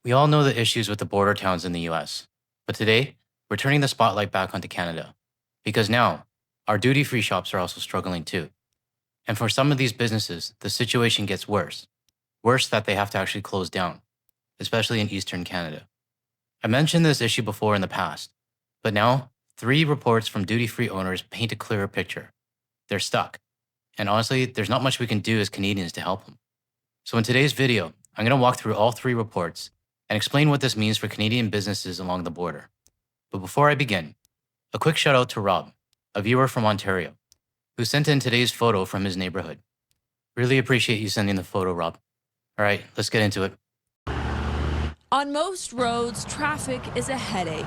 We all know the issues with the border towns in the US, but today, we're turning the spotlight back onto Canada. Because now, our duty free shops are also struggling too. And for some of these businesses, the situation gets worse. Worse that they have to actually close down, especially in Eastern Canada. I mentioned this issue before in the past, but now, 3 reports from duty free owners paint a clearer picture. They're stuck. And honestly, there's not much we can do as Canadians to help them. So in today's video, I'm going to walk through all 3 reports and explain what this means for Canadian businesses along the border. But before I begin, a quick shout out to Rob, a viewer from Ontario, who sent in today's photo from his neighborhood. Really appreciate you sending the photo, Rob. All right, let's get into it. On most roads, traffic is a headache.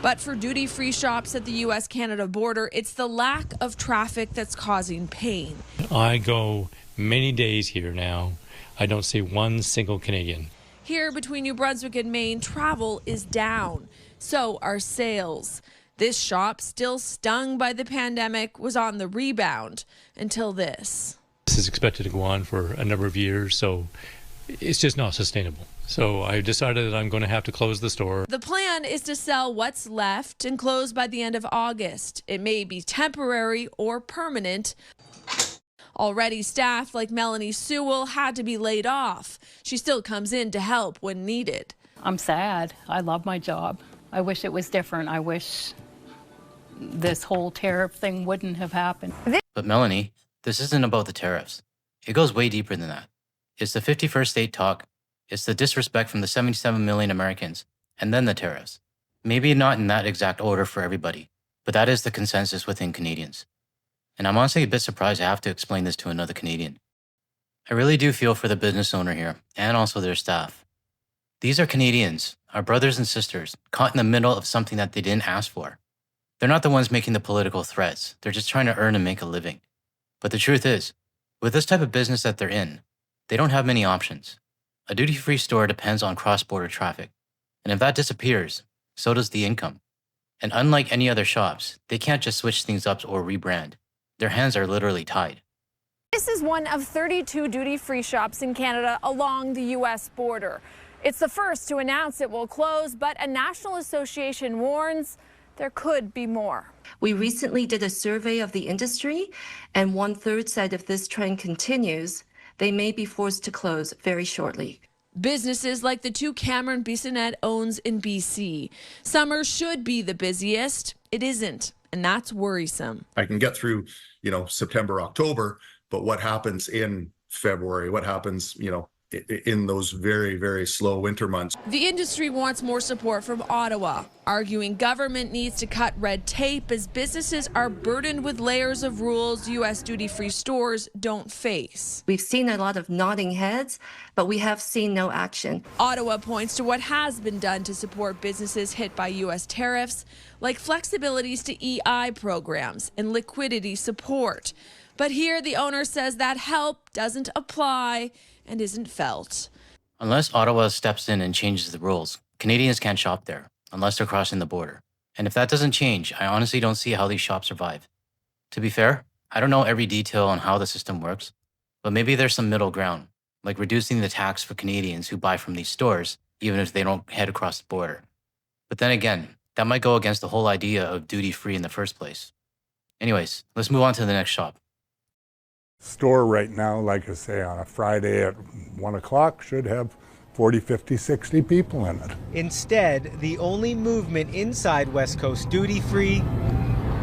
But for duty-free shops at the U.S.-Canada border, it's the lack of traffic that's causing pain. I go many days here now. I don't see one single Canadian. Here between New Brunswick and Maine, travel is down. So are sales. This shop, still stung by the pandemic, was on the rebound until this. This is expected to go on for a number of years, so it's just not sustainable. So I decided that I'm going to have to close the store. The plan is to sell what's left and close by the end of August. It may be temporary or permanent. Already staff like Melanie Sewell had to be laid off. She still comes in to help when needed. I'm sad. I love my job. I wish it was different. I wish this whole tariff thing wouldn't have happened. But Melanie, this isn't about the tariffs. It goes way deeper than that. It's the 51st state talk. It's the disrespect from the 77 million Americans, and then the tariffs. Maybe not in that exact order for everybody, but that is the consensus within Canadians. And I'm honestly a bit surprised I have to explain this to another Canadian. I really do feel for the business owner here, and also their staff. These are Canadians, our brothers and sisters, caught in the middle of something that they didn't ask for. They're not the ones making the political threats, they're just trying to earn and make a living. But the truth is, with this type of business that they're in, they don't have many options. A duty-free store depends on cross-border traffic, and if that disappears, so does the income. And unlike any other shops, they can't just switch things up or rebrand. Their hands are literally tied. This is one of 32 duty-free shops in Canada along the U.S. border. It's the first to announce it will close, but a national association warns there could be more. We recently did a survey of the industry, and 1/3 said if this trend continues, they may be forced to close very shortly. Businesses like the 2 Cameron Bissonnette owns in BC. Summer should be the busiest. It isn't, and that's worrisome. I can get through, September, October, but what happens in February? What happens, in those very, very slow winter months? The industry wants more support from Ottawa, arguing government needs to cut red tape as businesses are burdened with layers of rules U.S. duty-free stores don't face. We've seen a lot of nodding heads, but we have seen no action. Ottawa points to what has been done to support businesses hit by U.S. tariffs, like flexibilities to EI programs and liquidity support. But here the owner says that help doesn't apply and isn't felt. Unless Ottawa steps in and changes the rules, Canadians can't shop there, unless they're crossing the border. And if that doesn't change, I honestly don't see how these shops survive. To be fair, I don't know every detail on how the system works, but maybe there's some middle ground, like reducing the tax for Canadians who buy from these stores, even if they don't head across the border. But then again, that might go against the whole idea of duty-free in the first place. Anyways, let's move on to the next shop. Store right now, like I say, on a Friday at 1 o'clock should have 40, 50, 60 people in it. Instead, the only movement inside West Coast Duty Free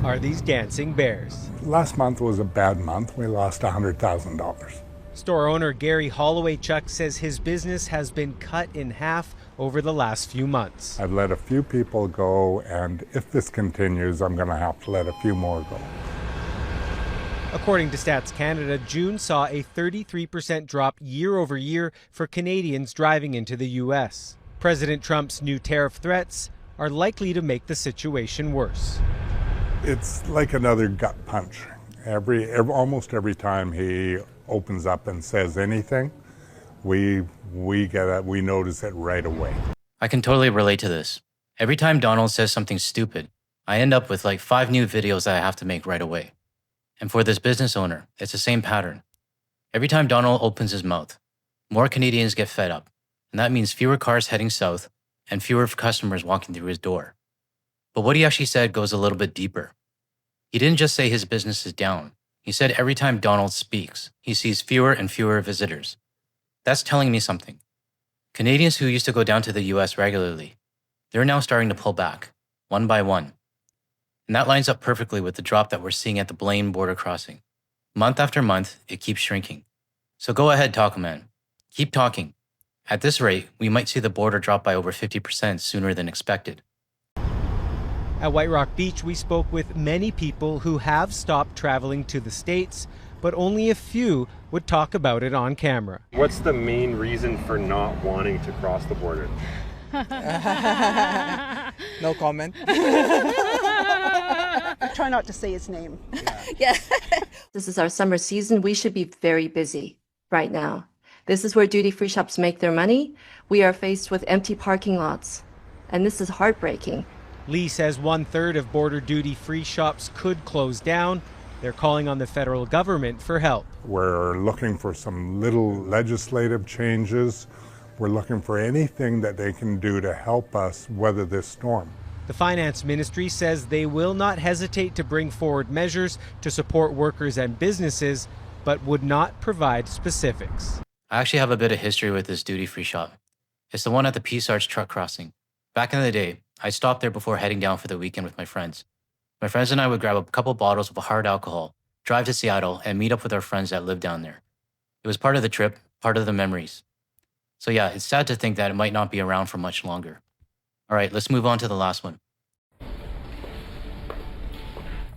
are these dancing bears. Last month was a bad month. We lost $100,000. Store owner Gary Holloway-Chuck says his business has been cut in half over the last few months. I've let a few people go, and if this continues, I'm going to have to let a few more go. According to Stats Canada, June saw a 33% drop year over year for Canadians driving into the U.S. President Trump's new tariff threats are likely to make the situation worse. It's like another gut punch. Almost every time he opens up and says anything, we notice it right away. I can totally relate to this. Every time Donald says something stupid, I end up with like 5 new videos that I have to make right away. And for this business owner, it's the same pattern. Every time Donald opens his mouth, more Canadians get fed up, and that means fewer cars heading south and fewer customers walking through his door. But what he actually said goes a little bit deeper. He didn't just say his business is down. He said every time Donald speaks, he sees fewer and fewer visitors. That's telling me something. Canadians who used to go down to the US regularly, they're now starting to pull back, one by one. And that lines up perfectly with the drop that we're seeing at the Blaine border crossing. Month after month, it keeps shrinking. So go ahead, Taco Man. Keep talking. At this rate, we might see the border drop by over 50% sooner than expected. At White Rock Beach, we spoke with many people who have stopped traveling to the States, but only a few would talk about it on camera. What's the main reason for not wanting to cross the border? No comment. Try not to say his name. Yeah. This is our summer season. We should be very busy right now. This is where duty-free shops make their money. We are faced with empty parking lots, and this is heartbreaking. Lee says 1/3 of border duty-free shops could close down. They're calling on the federal government for help. We're looking for some little legislative changes. We're looking for anything that they can do to help us weather this storm. The Finance Ministry says they will not hesitate to bring forward measures to support workers and businesses, but would not provide specifics. I actually have a bit of history with this duty-free shop. It's the one at the Peace Arch truck crossing. Back in the day, I stopped there before heading down for the weekend with my friends. My friends and I would grab a couple bottles of hard alcohol, drive to Seattle, and meet up with our friends that live down there. It was part of the trip, part of the memories. So yeah, it's sad to think that it might not be around for much longer. All right, let's move on to the last one.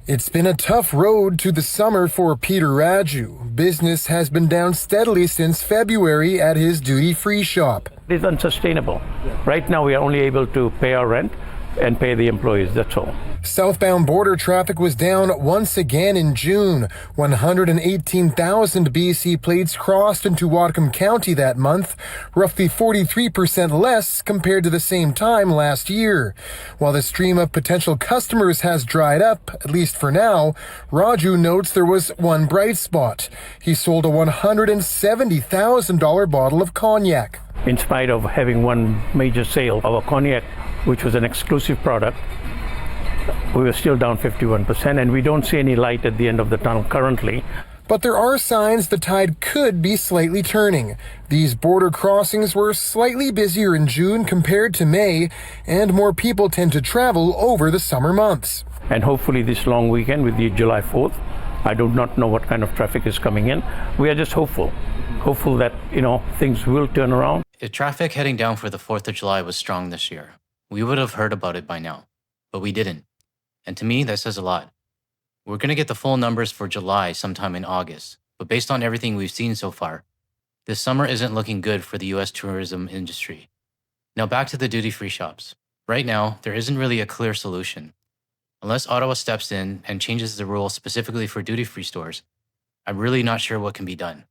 It's been a tough road to the summer for Peter Raju. Business has been down steadily since February at his duty-free shop. It's unsustainable. Right now we are only able to pay our rent and pay the employees, that's all. Southbound border traffic was down once again in June. 118,000 BC plates crossed into Whatcom County that month, roughly 43% less compared to the same time last year. While the stream of potential customers has dried up, at least for now, Raju notes there was one bright spot. He sold a $170,000 bottle of cognac. In spite of having one major sale of a cognac, which was an exclusive product, we were still down 51%, and we don't see any light at the end of the tunnel currently. But there are signs the tide could be slightly turning. These border crossings were slightly busier in June compared to May, and more people tend to travel over the summer months. And hopefully this long weekend with the July 4th, I do not know what kind of traffic is coming in. We are just hopeful that, things will turn around. If traffic heading down for the 4th of July was strong this year, we would have heard about it by now, but we didn't. And to me, that says a lot. We're going to get the full numbers for July sometime in August, but based on everything we've seen so far, this summer isn't looking good for the US tourism industry. Now back to the duty-free shops. Right now, there isn't really a clear solution. Unless Ottawa steps in and changes the rules specifically for duty-free stores, I'm really not sure what can be done.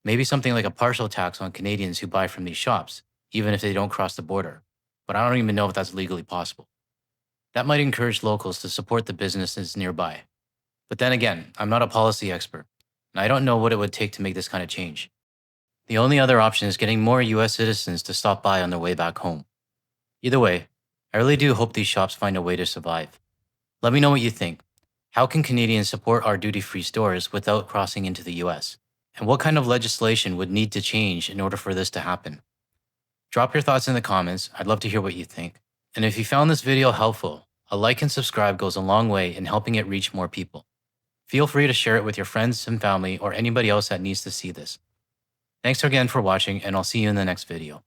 Maybe something like a partial tax on Canadians who buy from these shops, even if they don't cross the border. But I don't even know if that's legally possible. That might encourage locals to support the businesses nearby. But then again, I'm not a policy expert, and I don't know what it would take to make this kind of change. The only other option is getting more US citizens to stop by on their way back home. Either way, I really do hope these shops find a way to survive. Let me know what you think. How can Canadians support our duty-free stores without crossing into the US? And what kind of legislation would need to change in order for this to happen? Drop your thoughts in the comments. I'd love to hear what you think. And if you found this video helpful, a like and subscribe goes a long way in helping it reach more people. Feel free to share it with your friends and family or anybody else that needs to see this. Thanks again for watching, and I'll see you in the next video.